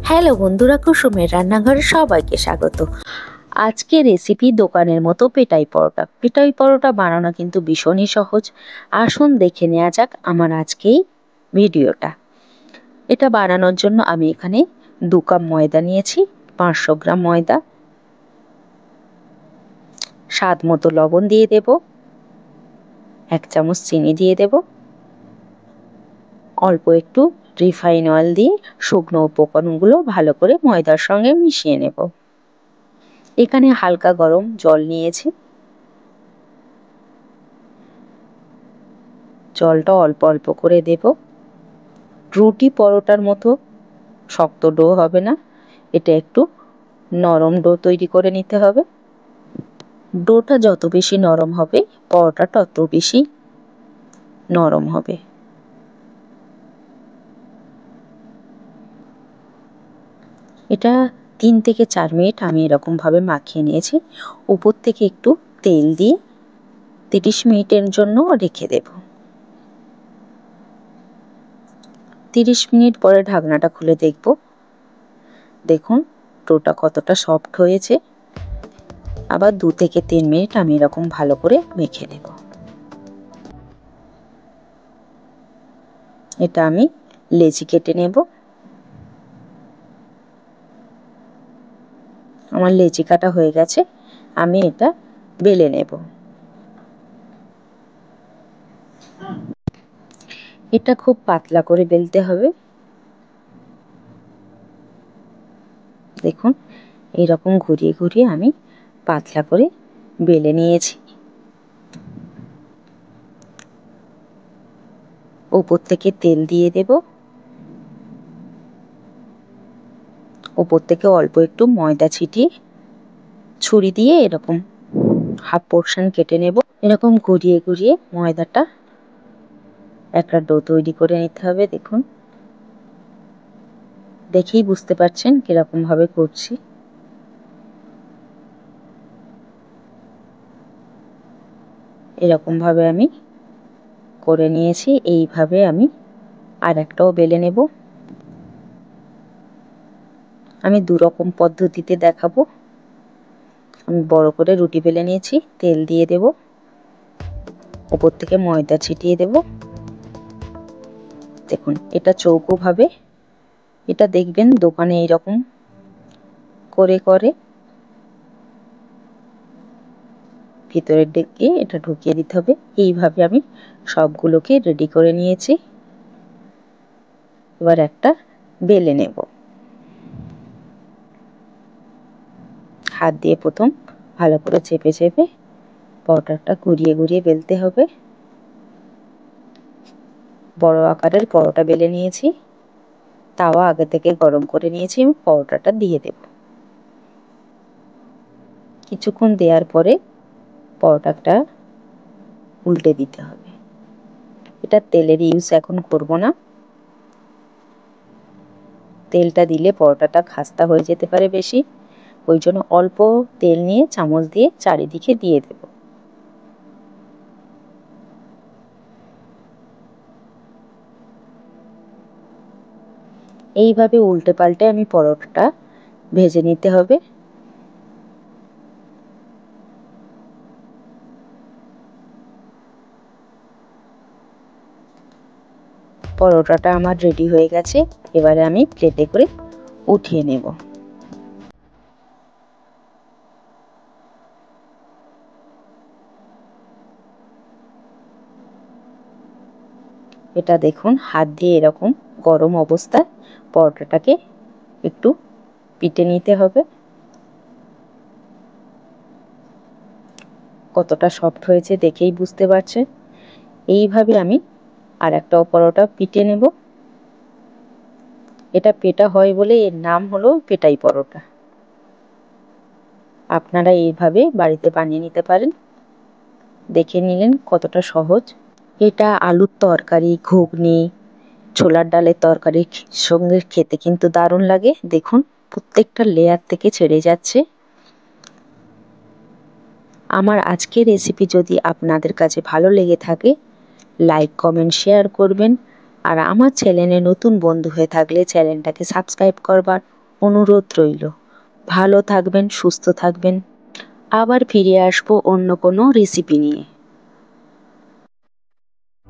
Hello বন্ধুরা, কুসুমের রান্নাঘরে সবাইকে স্বাগত। আজকে রেসিপি দোকানের মতো পেটাই পরোটা। পেটাই পরোটা বানানো কিন্তু ভীষণই সহজ। আসুন দেখে নেওয়া যাক আমার আজকেই ভিডিওটা। এটা বানানোর জন্য আমি এখানে 2 কাপ ময়দা নিয়েছি, 500 গ্রাম ময়দা, স্বাদ মতো লবণ দিয়ে দেব, 1 চামচ চিনি দিয়ে দেব, অল্প একটু রিফাইন অয়েল দিয়ে শুকনো উপকরণগুলো ভালো করে ময়দার সঙ্গে মিশিয়ে নেব। এখানে হালকা গরম জল নিয়েছি, জলটা অল্প অল্প করে দেব। রুটি পরোটার মতো শক্ত ডো হবে না, এটা একটু নরম ডো তৈরি করে নিতে হবে। ডোটা যত বেশি নরম হবে পরোটাটা তত বেশি নরম হবে। এটা 3 থেকে 4 মিনিট আমি এরকম ভাবে মাখিয়ে নিয়েছি। উপর থেকে একটু তেল দিয়ে 30 মিনিটের জন্য রেখে দেব। 30 মিনিট পরে ঢাকনাটা খুলে দেখব। দেখুন ডোটা কতটা সফট হয়েছে। আবার 2 থেকে 3 মিনিট আমি এরকম ভালো করে মেখে নেব। এটা আমি লেচি কেটে নেব। আমার লেচি কাটা হয়ে গেছে, আমি এটা বেলে নেব। এটা খুব পাতলা করে বেলতে হবে। দেখুন এইরকম ঘুরিয়ে ঘুরিয়ে আমি পাতলা করে বেলে নিয়েছি। উপর থেকে তেল দিয়ে দেব, উপর থেকে অল্প একটু ময়দা ছিটিয়ে ছুরি দিয়ে এরকম হাফ পোর্শন কেটে নেব। এরকম ঘুরিয়ে ঘুরিয়ে ময়দাটা একটা ডো তৈরি করে নিতে হবে। দেখুন দেখেই বুঝতে পারছেন কিরকম ভাবে করছি। এরকম ভাবে আমি করে নিয়েছি। এইভাবে আমি আর একটাও বেলে নেব। আমি 2 রকম পদ্ধতিতে দেখাবো। আমি বড় করে রুটি বেলে নিয়েছি, তেল দিয়ে দেব, উপর থেকে ময়দা ছিটিয়ে দেব। দেখুন এটা চৌকো ভাবে, এটা দেখবেন দোকানে এইরকম করে করে ভিতরের দিকে এটা ঢুকিয়ে দিতে হবে। এইভাবে আমি সবগুলোকে রেডি করে নিয়েছি। এবার একটা বেলে নেব। হাত দিয়ে প্রথম ভালো করে চেপে চেপে পরোটাটা ঘুরিয়ে ঘুরিয়ে বেলতে হবে। বড় আকারের পরোটা বেলে নিয়েছি। তাওয়া আগে থেকে গরম করে নিয়েছি, আমি পরোটাটা দিয়ে দেব। কিছুক্ষণ দেওয়ার পরে পরোটাটা উল্টে দিতে হবে। এটা তেলের ইউজ এখন করব না, তেলটা দিলে পরোটাটা খাস্তা হয়ে যেতে পারে বেশি, ওই জন্য অল্প তেল নিয়ে চামচ দিয়ে চারিদিকে দিয়ে দেব। এইভাবে উল্টে পাল্টে আমি পরোটাটা ভেজে নিতে হবে। পরোটাটা আমার রেডি হয়ে গেছে, এবারে আমি প্লেটে করে উঠিয়ে নেব। এটা দেখুন হাত দিয়ে এরকম গরম অবস্থায় পরোটাটাকে একটু পিটে নিতে হবে। কতটা সফট হয়েছে দেখেই বুঝতে পারছেন। এইভাবে আমি আর একটা পরোটা পিটে নেব। এটা পেটা হয় বলে এর নাম হলো পেটাই পরোটা। আপনারা এইভাবে বাড়িতে বানিয়ে নিতে পারেন। দেখে নিলেন কতটা সহজ। এটা আলুর তরকারি, ঘুগনি, ছোলার ডালের তরকারির সঙ্গে খেতে কিন্তু দারুণ লাগে। দেখুন প্রত্যেকটা লেয়ার থেকে ছেড়ে যাচ্ছে। আমার আজকের রেসিপি যদি আপনাদের কাছে ভালো লেগে থাকে, লাইক, কমেন্ট, শেয়ার করবেন। আর আমার চ্যানেলে নতুন বন্ধু হয়ে থাকলে চ্যানেলটাকে সাবস্ক্রাইব করবার অনুরোধ রইল। ভালো থাকবেন, সুস্থ থাকবেন। আবার ফিরে আসবো অন্য কোনো রেসিপি নিয়ে।